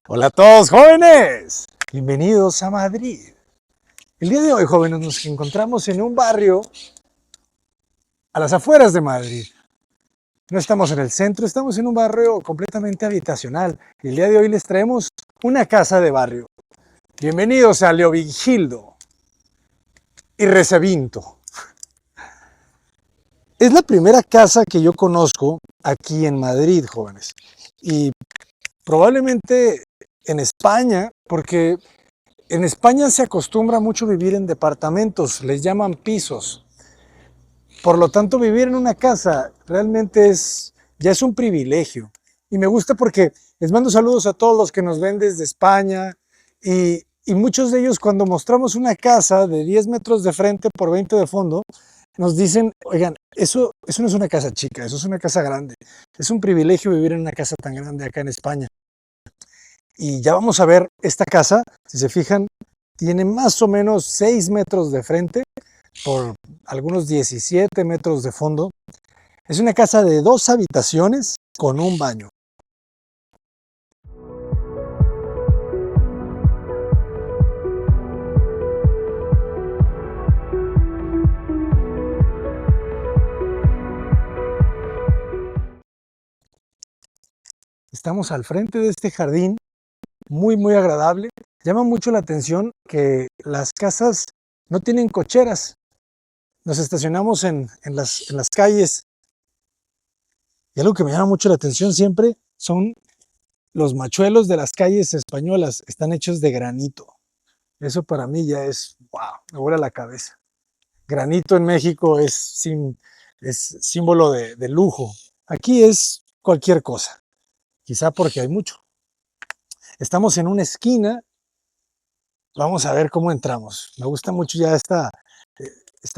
Hola a todos, jóvenes. Bienvenidos a Madrid. El día de hoy, jóvenes, nos encontramos en un barrio a las afueras de Madrid. No estamos en el centro, estamos en un barrio completamente habitacional. Y el día de hoy les traemos una casa de barrio. Bienvenidos a Leovigildo y Resevinto. Es la primera casa que yo conozco aquí en Madrid, jóvenes. Y probablemente en España, porque en España se acostumbra mucho vivir en departamentos, les llaman pisos. Por lo tanto, vivir en una casa realmente ya es un privilegio. Y me gusta porque les mando saludos a todos los que nos ven desde España y muchos de ellos cuando mostramos una casa de 10 metros de frente por 20 de fondo, nos dicen, oigan, eso no es una casa chica, eso es una casa grande. Es un privilegio vivir en una casa tan grande acá en España. Y ya vamos a ver esta casa, si se fijan, tiene más o menos 6 metros de frente por algunos 17 metros de fondo. Es una casa de 2 habitaciones con un baño. Estamos al frente de este jardín muy agradable. Llama mucho la atención que las casas no tienen cocheras. Nos estacionamos en las calles. Y algo que me llama mucho la atención siempre son los machuelos de las calles españolas. Están hechos de granito. Eso para mí ya es, wow, me vuela la cabeza. Granito en México es símbolo de lujo. Aquí es cualquier cosa, quizá porque hay mucho. Estamos en una esquina. Vamos a ver cómo entramos. Me gusta mucho ya esta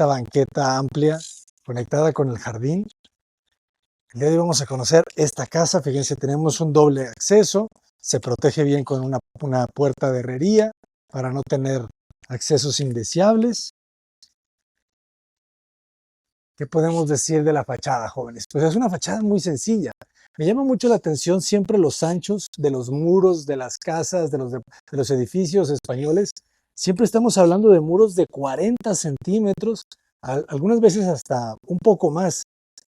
banqueta amplia conectada con el jardín. El día de hoy vamos a conocer esta casa. Fíjense, tenemos un doble acceso. Se protege bien con una puerta de herrería para no tener accesos indeseables. ¿Qué podemos decir de la fachada, jóvenes? Pues es una fachada muy sencilla. Me llama mucho la atención siempre los anchos de los muros de las casas, de los edificios españoles. Siempre estamos hablando de muros de 40 centímetros, algunas veces hasta un poco más.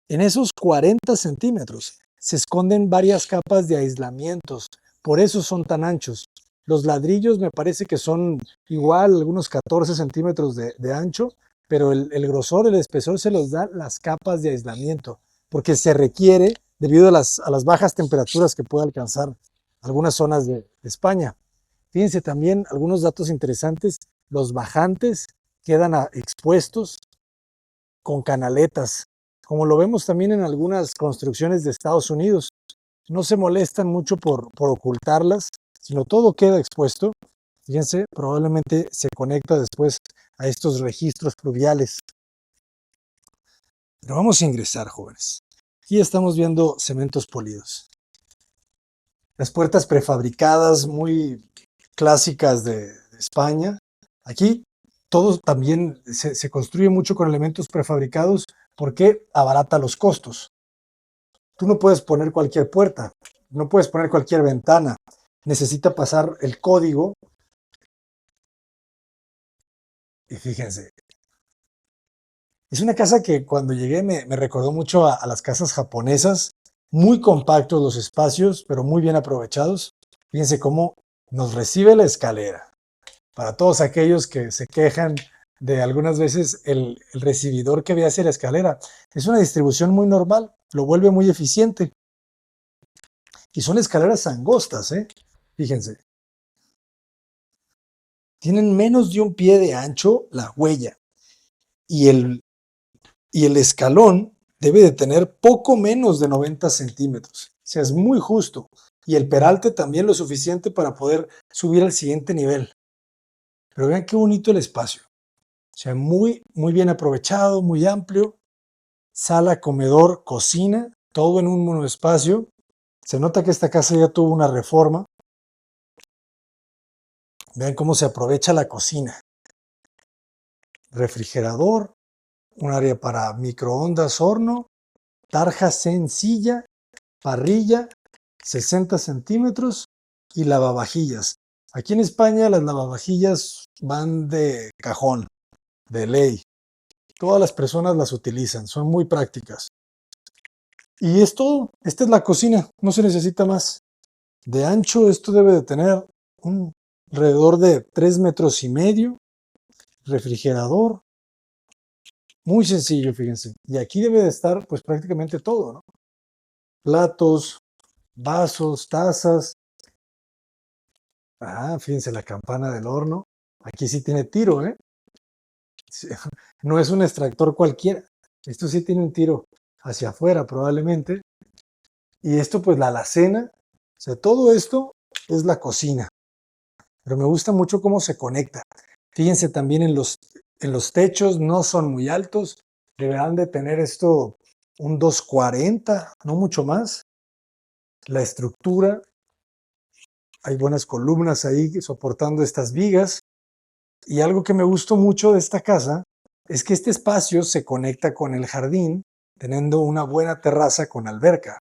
En esos 40 centímetros se esconden varias capas de aislamientos, por eso son tan anchos. Los ladrillos me parece que son igual, algunos 14 centímetros de ancho, pero el grosor, el espesor se los da las capas de aislamiento, porque se requiere debido a las bajas temperaturas que puede alcanzar algunas zonas de España. Fíjense también algunos datos interesantes, los bajantes quedan expuestos con canaletas, como lo vemos también en algunas construcciones de Estados Unidos. No se molestan mucho por ocultarlas, sino todo queda expuesto. Fíjense, probablemente se conecta después a estos registros pluviales. Pero vamos a ingresar, jóvenes. Aquí estamos viendo cementos polidos. Las puertas prefabricadas muy clásicas de España. Aquí todo también se construye mucho con elementos prefabricados porque abarata los costos. Tú no puedes poner cualquier puerta, no puedes poner cualquier ventana. Necesita pasar el código. Y fíjense, es una casa que cuando llegué me recordó mucho a las casas japonesas, muy compactos los espacios, pero muy bien aprovechados. Fíjense cómo nos recibe la escalera. Para todos aquellos que se quejan de algunas veces el recibidor que ve hacia la escalera, es una distribución muy normal, lo vuelve muy eficiente. Y son escaleras angostas, fíjense. Tienen menos de un pie de ancho la huella y el escalón debe de tener poco menos de 90 centímetros. O sea, es muy justo. Y el peralte también lo suficiente para poder subir al siguiente nivel. Pero vean qué bonito el espacio. O sea, muy bien aprovechado, muy amplio. Sala, comedor, cocina, todo en un monoespacio. Se nota que esta casa ya tuvo una reforma. Vean cómo se aprovecha la cocina. Refrigerador, un área para microondas, horno, tarja sencilla, parrilla, 60 centímetros y lavavajillas. Aquí en España las lavavajillas van de cajón, de ley. Todas las personas las utilizan, son muy prácticas. Y es todo. Esta es la cocina, no se necesita más. De ancho esto debe de tener alrededor de 3,5 metros. Refrigerador, muy sencillo, fíjense. Y aquí debe de estar pues prácticamente todo, ¿no? Platos, vasos, tazas. Ah, fíjense la campana del horno. Aquí sí tiene tiro, ¿eh? Sí, no es un extractor cualquiera. Esto sí tiene un tiro hacia afuera probablemente. Y esto pues la alacena. O sea, todo esto es la cocina. Pero me gusta mucho cómo se conecta. Fíjense también en los techos, no son muy altos. Deberán de tener esto un 2,40, no mucho más. La estructura, hay buenas columnas ahí soportando estas vigas. Y algo que me gustó mucho de esta casa es que este espacio se conecta con el jardín, teniendo una buena terraza con alberca.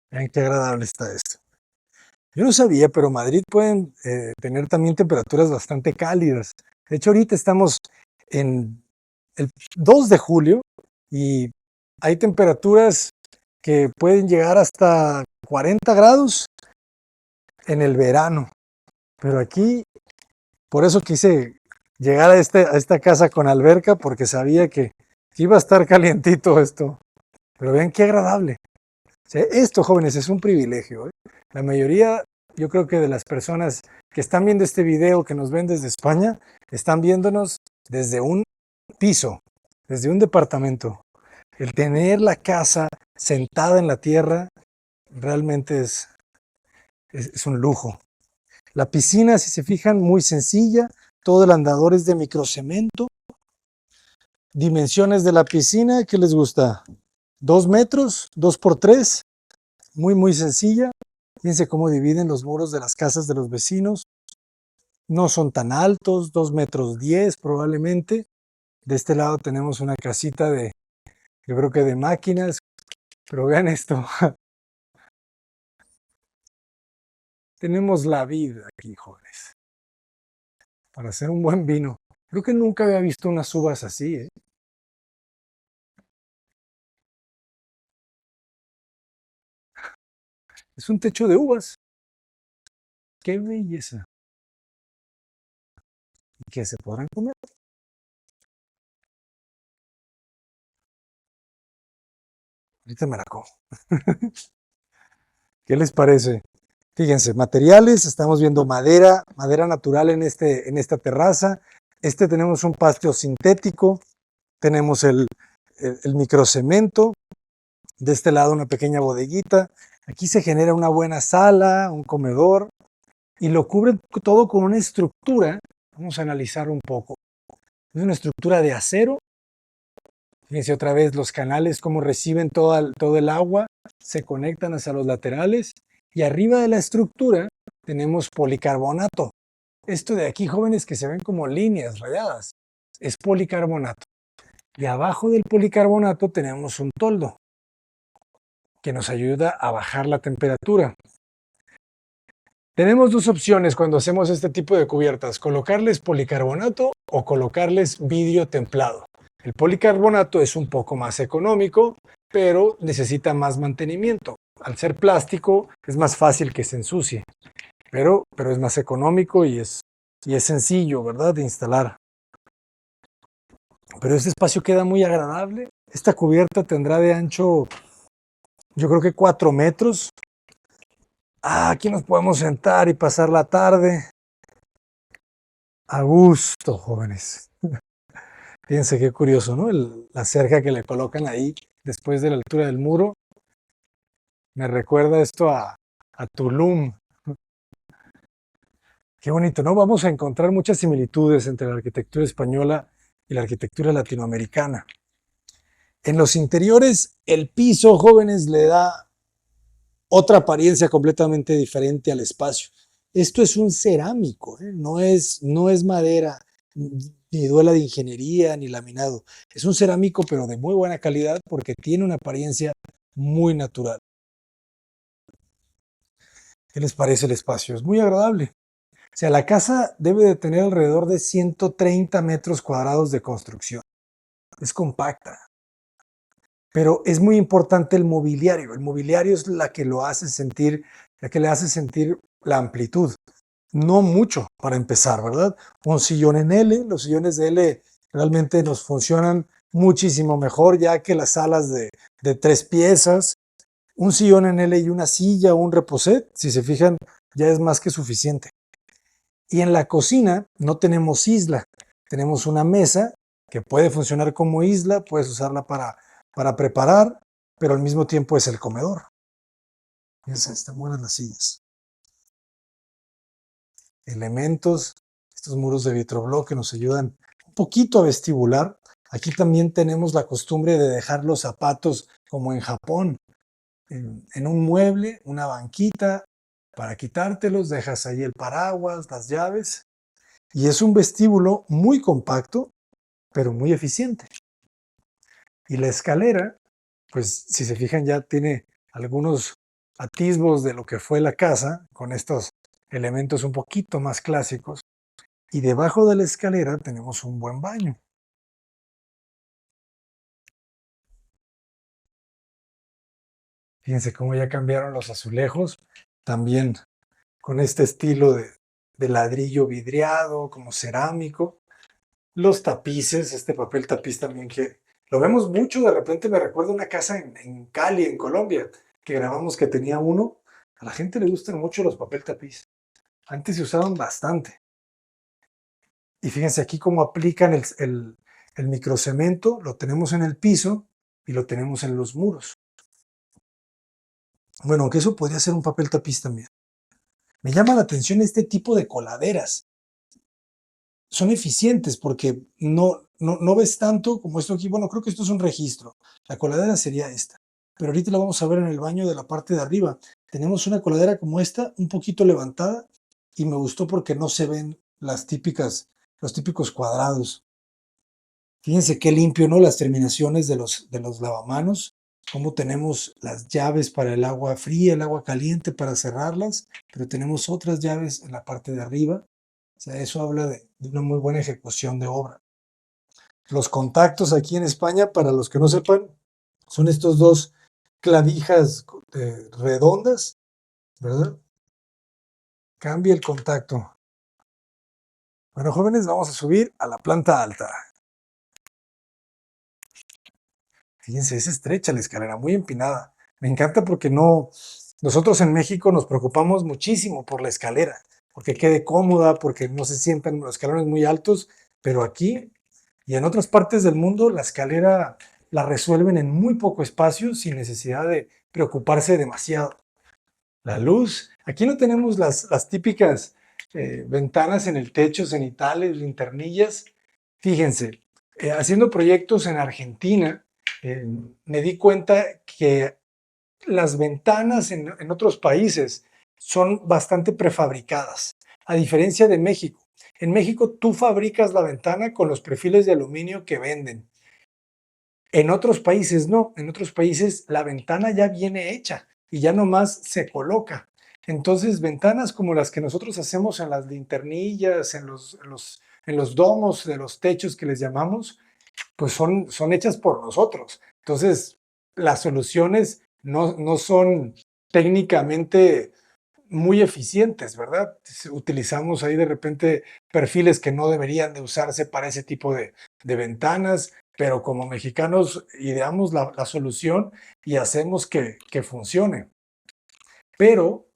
Vean qué agradable está esto. Yo no sabía, pero Madrid pueden tener también temperaturas bastante cálidas. De hecho, ahorita estamos en el 2 de julio y hay temperaturas que pueden llegar hasta 40 grados en el verano. Pero aquí, por eso quise llegar a esta casa con alberca, porque sabía que iba a estar calientito esto. Pero vean qué agradable. O sea, esto, jóvenes, es un privilegio, ¿eh? La mayoría, yo creo que de las personas que están viendo este video, que nos ven desde España, están viéndonos desde un piso, desde un departamento. El tener la casa sentada en la tierra realmente es un lujo. La piscina, si se fijan, muy sencilla. Todo el andador es de microcemento. Dimensiones de la piscina, ¿qué les gusta? 2 metros, 2 por 3. Muy, muy sencilla. Fíjense cómo dividen los muros de las casas de los vecinos. No son tan altos, 2,10 metros probablemente. De este lado tenemos una casita yo creo que de máquinas. Pero vean esto. Tenemos la vida aquí, jóvenes, para hacer un buen vino. Creo que nunca había visto unas uvas así, ¿eh? Es un techo de uvas. ¡Qué belleza! ¿Y que se podrán comer? Ahorita me la como. ¿Qué les parece? Fíjense, materiales, estamos viendo madera, madera natural en esta terraza. Tenemos un patio sintético, tenemos el microcemento, de este lado una pequeña bodeguita. Aquí se genera una buena sala, un comedor, y lo cubre todo con una estructura. Vamos a analizar un poco. Es una estructura de acero. Fíjense otra vez los canales, cómo reciben todo el agua, se conectan hacia los laterales. Y arriba de la estructura tenemos policarbonato. Esto de aquí, jóvenes, que se ven como líneas rayadas, es policarbonato. Y abajo del policarbonato tenemos un toldo que nos ayuda a bajar la temperatura. Tenemos dos opciones cuando hacemos este tipo de cubiertas: colocarles policarbonato o colocarles vidrio templado. El policarbonato es un poco más económico, pero necesita más mantenimiento. Al ser plástico es más fácil que se ensucie, pero es más económico y es sencillo, ¿verdad?, de instalar. Pero este espacio queda muy agradable. Esta cubierta tendrá de ancho, yo creo que 4 metros. Aquí nos podemos sentar y pasar la tarde a gusto, jóvenes. Fíjense qué curioso, ¿no? La cerca que le colocan ahí después de la altura del muro. Me recuerda esto a Tulum. Qué bonito, ¿no? Vamos a encontrar muchas similitudes entre la arquitectura española y la arquitectura latinoamericana. En los interiores, el piso, jóvenes, le da otra apariencia completamente diferente al espacio. Esto es un cerámico, ¿eh? No es madera. ni duela de ingeniería, ni laminado. Es un cerámico, pero de muy buena calidad porque tiene una apariencia muy natural. ¿Qué les parece el espacio? Es muy agradable. O sea, la casa debe de tener alrededor de 130 metros cuadrados de construcción. Es compacta, pero es muy importante el mobiliario. El mobiliario es la que lo hace sentir, la que le hace sentir la amplitud. No mucho para empezar, ¿verdad? Un sillón en L, los sillones de L realmente nos funcionan muchísimo mejor ya que las salas de 3 piezas. Un sillón en L y una silla o un reposet, si se fijan, ya es más que suficiente. Y en la cocina no tenemos isla, tenemos una mesa que puede funcionar como isla, puedes usarla para preparar, pero al mismo tiempo es el comedor. Fíjense, están buenas las sillas. Elementos, estos muros de vitrobloque nos ayudan un poquito a vestibular. Aquí también tenemos la costumbre de dejar los zapatos como en Japón, en un mueble, una banquita, para quitártelos, dejas ahí el paraguas, las llaves, y es un vestíbulo muy compacto, pero muy eficiente. Y la escalera, pues si se fijan ya tiene algunos atisbos de lo que fue la casa, con estos elementos un poquito más clásicos, y debajo de la escalera tenemos un buen baño. Fíjense cómo ya cambiaron los azulejos, también con este estilo de ladrillo vidriado, como cerámico. Los tapices, este papel tapiz también que lo vemos mucho, de repente me recuerda una casa en Cali, en Colombia, que grabamos que tenía uno. A la gente le gustan mucho los papel tapiz. Antes se usaban bastante. Y fíjense aquí cómo aplican el microcemento, lo tenemos en el piso y lo tenemos en los muros. Bueno, aunque eso podría ser un papel tapiz también. Me llama la atención este tipo de coladeras. Son eficientes porque no ves tanto como esto aquí. Bueno, creo que esto es un registro. La coladera sería esta. Pero ahorita la vamos a ver en el baño de la parte de arriba. Tenemos una coladera como esta, un poquito levantada, y me gustó porque no se ven los típicos cuadrados. Fíjense qué limpio, ¿no? Las terminaciones de los lavamanos, cómo tenemos las llaves para el agua fría, el agua caliente para cerrarlas, pero tenemos otras llaves en la parte de arriba. O sea, eso habla de una muy buena ejecución de obra. Los contactos aquí en España, para los que no sepan, son estos dos clavijas redondas, ¿verdad? Cambia el contacto. Bueno, jóvenes, vamos a subir a la planta alta. Fíjense, es estrecha la escalera, muy empinada. Me encanta porque nosotros en México nos preocupamos muchísimo por la escalera, porque quede cómoda, porque no se sientan los escalones muy altos, pero aquí y en otras partes del mundo la escalera la resuelven en muy poco espacio sin necesidad de preocuparse demasiado. La luz, aquí no tenemos las típicas ventanas en el techo, cenitales, linternillas. Fíjense, haciendo proyectos en Argentina, eh, me di cuenta que las ventanas en otros países son bastante prefabricadas, a diferencia de México. En México tú fabricas la ventana con los perfiles de aluminio que venden. En otros países no, en otros países la ventana ya viene hecha y ya nomás se coloca. Entonces, ventanas como las que nosotros hacemos en las linternillas, en los domos de los techos que les llamamos, pues son hechas por nosotros. Entonces, las soluciones no son técnicamente muy eficientes, ¿verdad? Utilizamos ahí de repente perfiles que no deberían de usarse para ese tipo de ventanas, pero como mexicanos ideamos la solución y hacemos que funcione. Pero,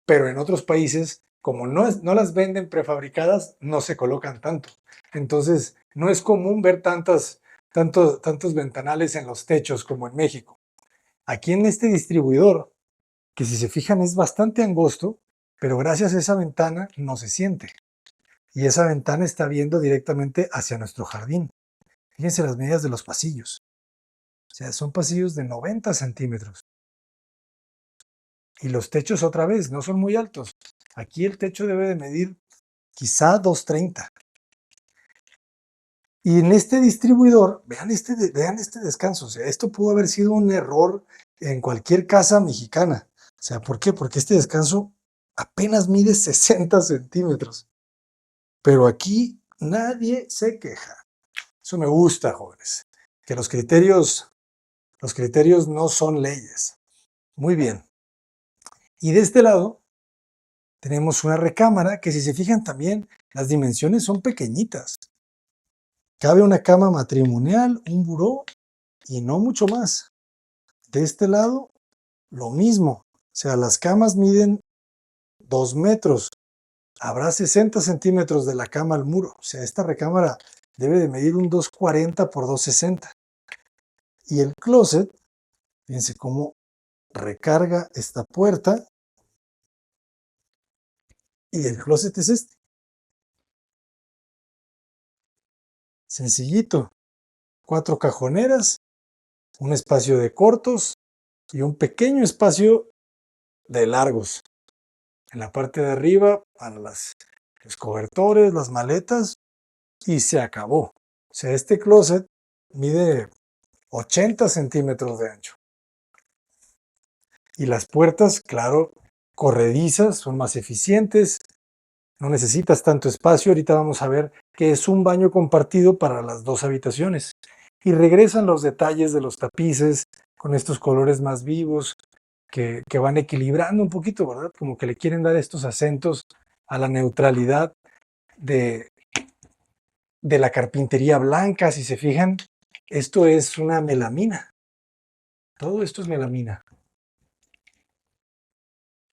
pero en otros países, como no las venden prefabricadas, no se colocan tanto. Entonces, no es común ver tantos ventanales en los techos como en México. Aquí en este distribuidor, que si se fijan es bastante angosto, pero gracias a esa ventana no se siente. Y esa ventana está viendo directamente hacia nuestro jardín. Fíjense las medidas de los pasillos. O sea, son pasillos de 90 centímetros. Y los techos otra vez no son muy altos. Aquí el techo debe de medir quizá 2,30. Y en este distribuidor, vean este descanso, o sea, esto pudo haber sido un error en cualquier casa mexicana. O sea, ¿por qué? Porque este descanso apenas mide 60 centímetros. Pero aquí nadie se queja. Eso me gusta, jóvenes. Que los criterios no son leyes. Muy bien. Y de este lado tenemos una recámara que, si se fijan también, las dimensiones son pequeñitas. Cabe una cama matrimonial, un buró y no mucho más. De este lado, lo mismo. O sea, las camas miden 2 metros. Habrá 60 centímetros de la cama al muro. O sea, esta recámara debe de medir un 240 por 260. Y el closet, fíjense cómo recarga esta puerta. Y el closet es este. Sencillito. 4 cajoneras, un espacio de cortos y un pequeño espacio de largos. En la parte de arriba para los cobertores, las maletas, y se acabó. O sea, este closet mide 80 centímetros de ancho. Y las puertas, claro, corredizas, son más eficientes, no necesitas tanto espacio. Ahorita vamos a ver que es un baño compartido para las 2 habitaciones. Y regresan los detalles de los tapices con estos colores más vivos que van equilibrando un poquito, ¿verdad? Como que le quieren dar estos acentos a la neutralidad de la carpintería blanca. Si se fijan, esto es una melamina. Todo esto es melamina.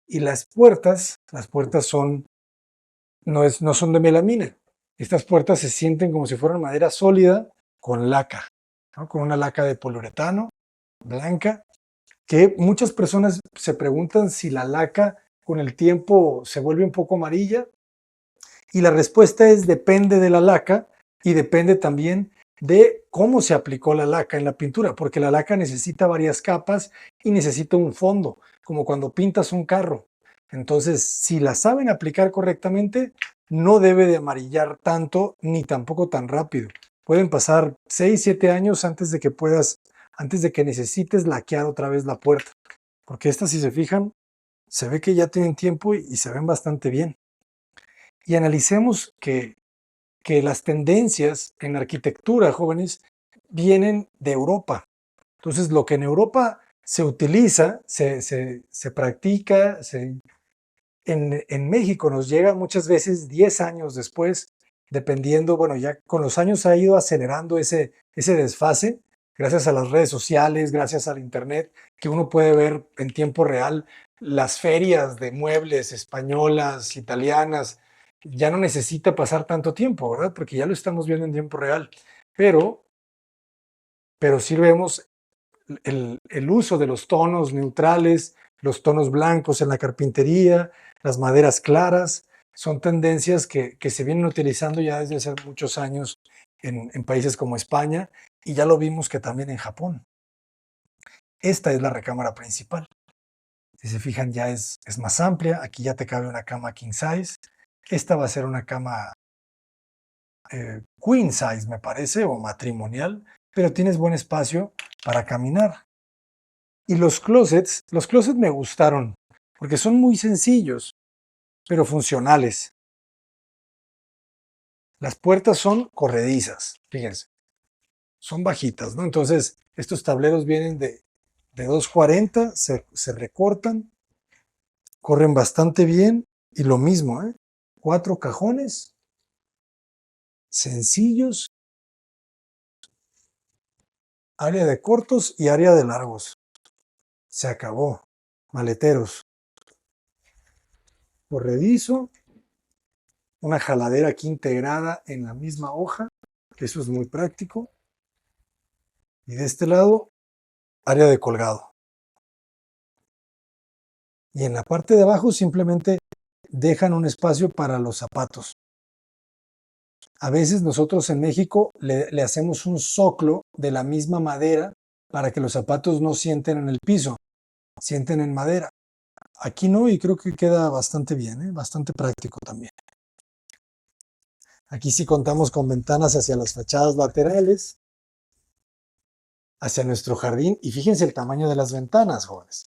Y las puertas son, no son de melamina. Estas puertas se sienten como si fueran madera sólida con laca, ¿no? Con una laca de poliuretano blanca, que muchas personas se preguntan si la laca con el tiempo se vuelve un poco amarilla. Y la respuesta es: depende de la laca y depende también de cómo se aplicó la laca en la pintura, porque la laca necesita varias capas y necesita un fondo, como cuando pintas un carro. Entonces, si la saben aplicar correctamente, no debe de amarillar tanto ni tampoco tan rápido. Pueden pasar 6, 7 años antes de que necesites laquear otra vez la puerta, porque estas, si se fijan, se ve que ya tienen tiempo y se ven bastante bien. Y analicemos que las tendencias en arquitectura, jóvenes, vienen de Europa. Entonces, lo que en Europa se utiliza, se practica, en México nos llega muchas veces 10 años después, dependiendo, bueno, ya con los años ha ido acelerando ese desfase, gracias a las redes sociales, gracias al Internet, que uno puede ver en tiempo real las ferias de muebles españolas, italianas. Ya no necesita pasar tanto tiempo, ¿verdad? Porque ya lo estamos viendo en tiempo real. Pero sí vemos el uso de los tonos neutrales, los tonos blancos en la carpintería, las maderas claras. Son tendencias que se vienen utilizando ya desde hace muchos años en países como España, y ya lo vimos que también en Japón. Esta es la recámara principal. Si se fijan, ya es más amplia. Aquí ya te cabe una cama king size. Esta va a ser una cama queen size, me parece, o matrimonial, pero tienes buen espacio para caminar. Y los closets me gustaron porque son muy sencillos, pero funcionales. Las puertas son corredizas, fíjense, son bajitas, ¿no? Entonces, estos tableros vienen de 240, se recortan, corren bastante bien, y lo mismo, 4 cajones, sencillos, área de cortos y área de largos. Se acabó. Maleteros. Corredizo. Una jaladera aquí integrada en la misma hoja. Eso es muy práctico. Y de este lado, área de colgado. Y en la parte de abajo simplemente dejan un espacio para los zapatos. A veces nosotros en México le hacemos un zoclo de la misma madera para que los zapatos no sienten en el piso, sienten en madera. Aquí no, y creo que queda bastante bien, bastante práctico también. Aquí sí contamos con ventanas hacia las fachadas laterales, hacia nuestro jardín. Y fíjense el tamaño de las ventanas, jóvenes.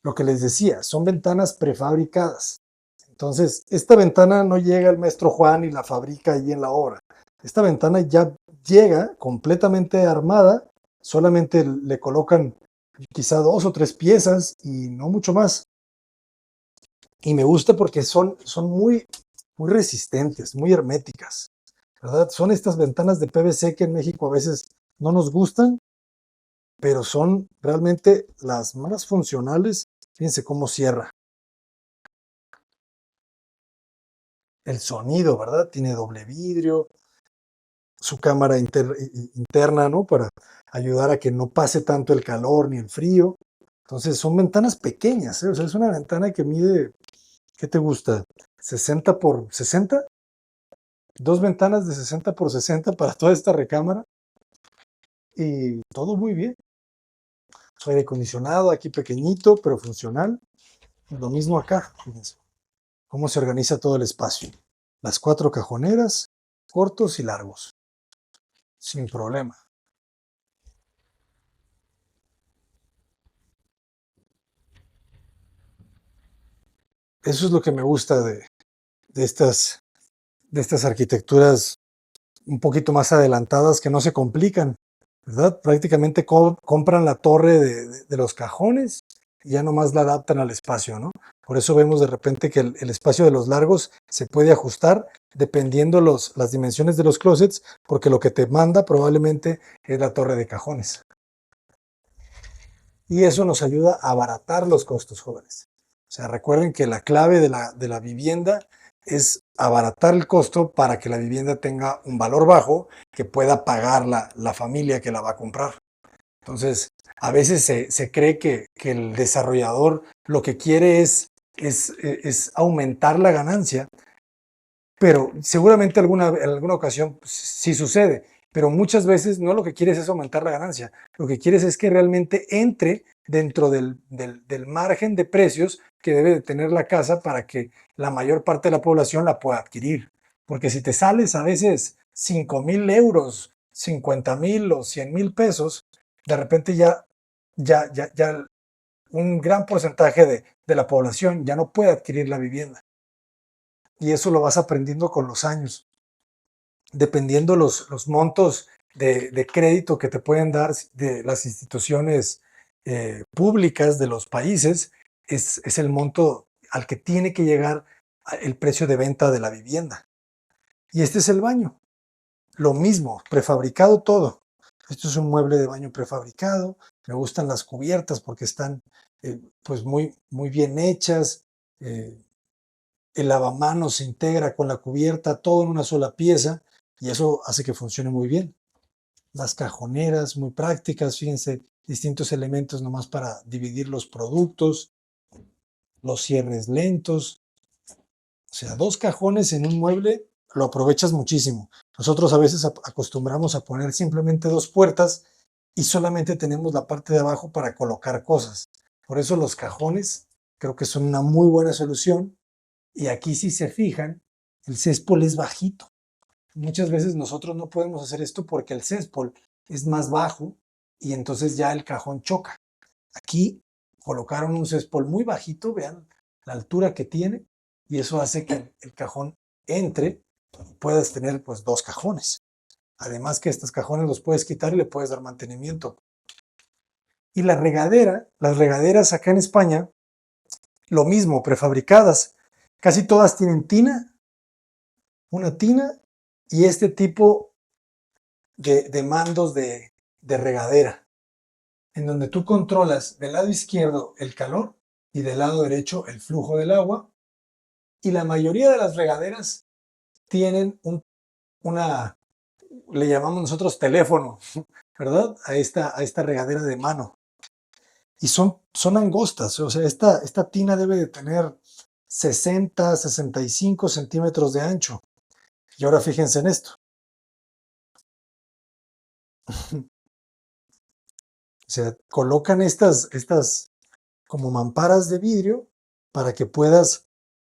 Lo que les decía, son ventanas prefabricadas. Entonces, esta ventana no llega el maestro Juan y la fabrica allí en la obra. Esta ventana ya llega completamente armada, solamente le colocan quizá 2 o 3 piezas y no mucho más. Y me gusta porque son muy resistentes, muy herméticas, ¿verdad? Son estas ventanas de PVC que en México a veces no nos gustan, pero son realmente las más funcionales. Fíjense cómo cierra. El sonido, ¿verdad? Tiene doble vidrio, su cámara interna, ¿no? Para ayudar a que no pase tanto el calor ni el frío. Entonces son ventanas pequeñas, ¿eh? O sea, es una ventana que mide, ¿qué te gusta? 60 por 60. Dos ventanas de 60 por 60 para toda esta recámara y todo muy bien. Su aire acondicionado aquí pequeñito, pero funcional. Y lo mismo acá, fíjense cómo se organiza todo el espacio. Las 4 cajoneras, cortos y largos, sin problema. Eso es lo que me gusta de estas, de estas arquitecturas un poquito más adelantadas que no se complican, ¿verdad? Prácticamente compran la torre de los cajones y ya nomás la adaptan al espacio, ¿no? Por eso vemos de repente que el espacio de los largos se puede ajustar dependiendo las dimensiones de los closets, porque lo que te manda probablemente es la torre de cajones. Y eso nos ayuda a abaratar los costos, jóvenes. O sea, recuerden que la clave de la vivienda es abaratar el costo para que la vivienda tenga un valor bajo que pueda pagar la familia que la va a comprar. Entonces, a veces se cree que el desarrollador lo que quiere es aumentar la ganancia, pero seguramente en alguna ocasión sí sucede, pero muchas veces no lo que quieres es aumentar la ganancia, lo que quieres es que realmente entre dentro del margen de precios que debe de tener la casa para que la mayor parte de la población la pueda adquirir. Porque si te sales a veces 5,000 euros, 50,000 o 100,000 pesos, de repente ya un gran porcentaje de la población ya no puede adquirir la vivienda. Y eso lo vas aprendiendo con los años. Dependiendo los montos de crédito que te pueden dar de las instituciones públicas de los países, es el monto al que tiene que llegar el precio de venta de la vivienda. Y este es el baño. Lo mismo, prefabricado todo. Esto es un mueble de baño prefabricado. Me gustan las cubiertas porque están pues muy bien hechas. El lavamanos se integra con la cubierta, todo en una sola pieza, y eso hace que funcione muy bien. Las cajoneras muy prácticas, fíjense, distintos elementos nomás para dividir los productos, los cierres lentos. O sea, 2 cajones en un mueble lo aprovechas muchísimo. Nosotros a veces acostumbramos a poner simplemente 2 puertas y solamente tenemos la parte de abajo para colocar cosas. Por eso los cajones creo que son una muy buena solución. Y aquí, si se fijan, el céspol es bajito. Muchas veces nosotros no podemos hacer esto porque el céspol es más bajo y entonces ya el cajón choca. Aquí colocaron un céspol muy bajito, vean la altura que tiene, y eso hace que el cajón entre y puedas tener pues 2 cajones. Además que estos cajones los puedes quitar y le puedes dar mantenimiento. Y las regaderas acá en España, lo mismo, prefabricadas. Casi todas tienen tina, una tina y este tipo de mandos de regadera, en donde tú controlas del lado izquierdo el calor y del lado derecho el flujo del agua. Y la mayoría de las regaderas tienen una, le llamamos nosotros teléfono, ¿verdad? A esta regadera de mano. Y son angostas, o sea, esta tina debe de tener 60, 65 centímetros de ancho. Y ahora fíjense en esto. O sea, colocan estas como mamparas de vidrio para que puedas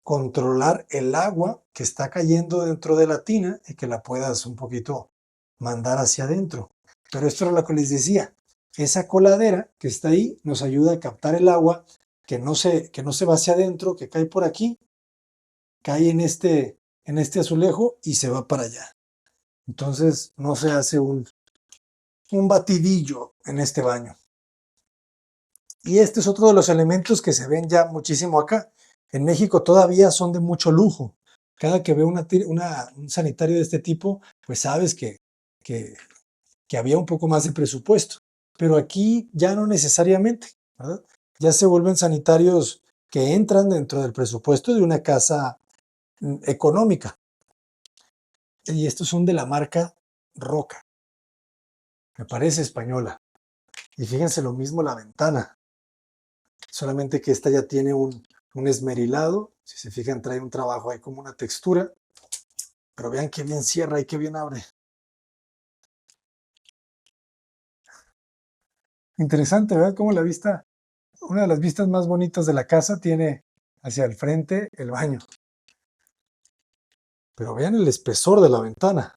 controlar el agua que está cayendo dentro de la tina y que la puedas un poquito mandar hacia adentro. Pero esto era lo que les decía. Esa coladera que está ahí nos ayuda a captar el agua que no se va hacia adentro, que cae por aquí, cae en este azulejo y se va para allá. Entonces no se hace un batidillo en este baño. Y este es otro de los elementos que se ven ya muchísimo acá. En México todavía son de mucho lujo. Cada que veo un sanitario de este tipo, pues sabes que había un poco más de presupuesto. Pero aquí ya no necesariamente, ¿verdad? Ya se vuelven sanitarios que entran dentro del presupuesto de una casa económica. Y estos son de la marca Roca. Me parece española. Y fíjense lo mismo la ventana. Solamente que esta ya tiene un esmerilado. Si se fijan, trae un trabajo ahí como una textura. Pero vean qué bien cierra y qué bien abre. Interesante, ¿verdad? Cómo la vista, una de las vistas más bonitas de la casa tiene hacia el frente el baño. Pero vean el espesor de la ventana.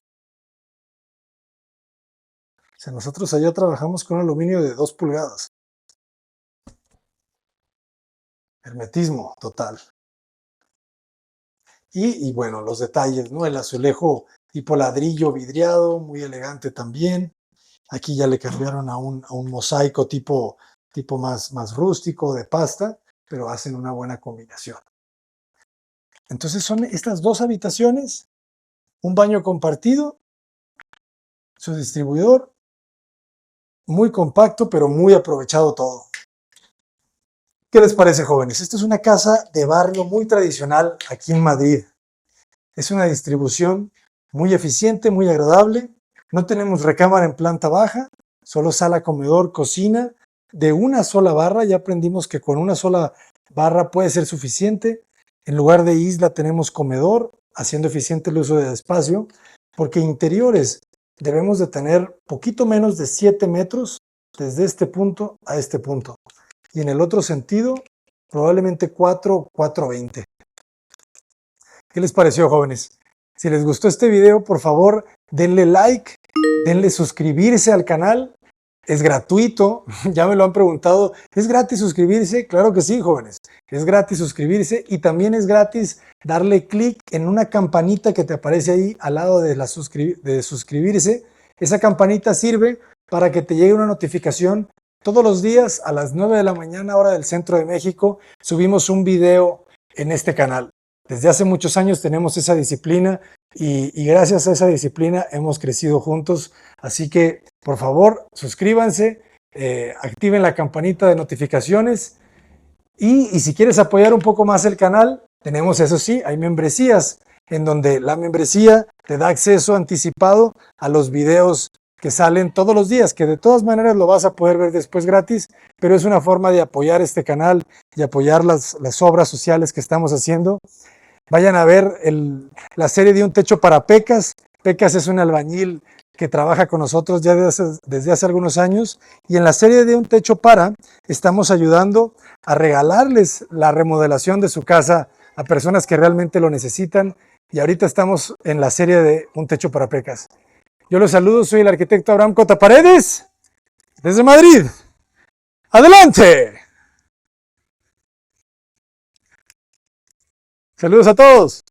O sea, nosotros allá trabajamos con aluminio de 2 pulgadas. Hermetismo total. Y bueno, los detalles, ¿no? El azulejo tipo ladrillo vidriado, muy elegante también. Aquí ya le cambiaron a un mosaico tipo más rústico de pasta, pero hacen una buena combinación. Entonces son estas 2 habitaciones, un baño compartido, su distribuidor, muy compacto, pero muy aprovechado todo. ¿Qué les parece, jóvenes? Esta es una casa de barrio muy tradicional aquí en Madrid. Es una distribución muy eficiente, muy agradable. No tenemos recámara en planta baja, solo sala, comedor, cocina, de una sola barra. Ya aprendimos que con una sola barra puede ser suficiente. En lugar de isla tenemos comedor, haciendo eficiente el uso del espacio, porque interiores debemos de tener poquito menos de 7 metros desde este punto a este punto. Y en el otro sentido, probablemente 4.20. ¿Qué les pareció, jóvenes? Si les gustó este video, por favor, denle like, denle suscribirse al canal. Es gratuito, ya me lo han preguntado. ¿Es gratis suscribirse? Claro que sí, jóvenes. Es gratis suscribirse y también es gratis darle clic en una campanita que te aparece ahí al lado de suscribirse. Esa campanita sirve para que te llegue una notificación. Todos los días a las 9 de la mañana, hora del centro de México, subimos un video en este canal. Desde hace muchos años tenemos esa disciplina y gracias a esa disciplina hemos crecido juntos. Así que, por favor, suscríbanse, activen la campanita de notificaciones y si quieres apoyar un poco más el canal, tenemos, eso sí, hay membresías en donde la membresía te da acceso anticipado a los videos que salen todos los días, que de todas maneras lo vas a poder ver después gratis, pero es una forma de apoyar este canal y apoyar las obras sociales que estamos haciendo. Vayan a ver la serie de Un Techo para Pecas. Pecas es un albañil que trabaja con nosotros ya desde hace algunos años, y en la serie de Un Techo para estamos ayudando a regalarles la remodelación de su casa a personas que realmente lo necesitan, y ahorita estamos en la serie de Un Techo para Pecas. Yo los saludo, soy el arquitecto Abraham Cota Paredes, desde Madrid. ¡Adelante! Saludos a todos.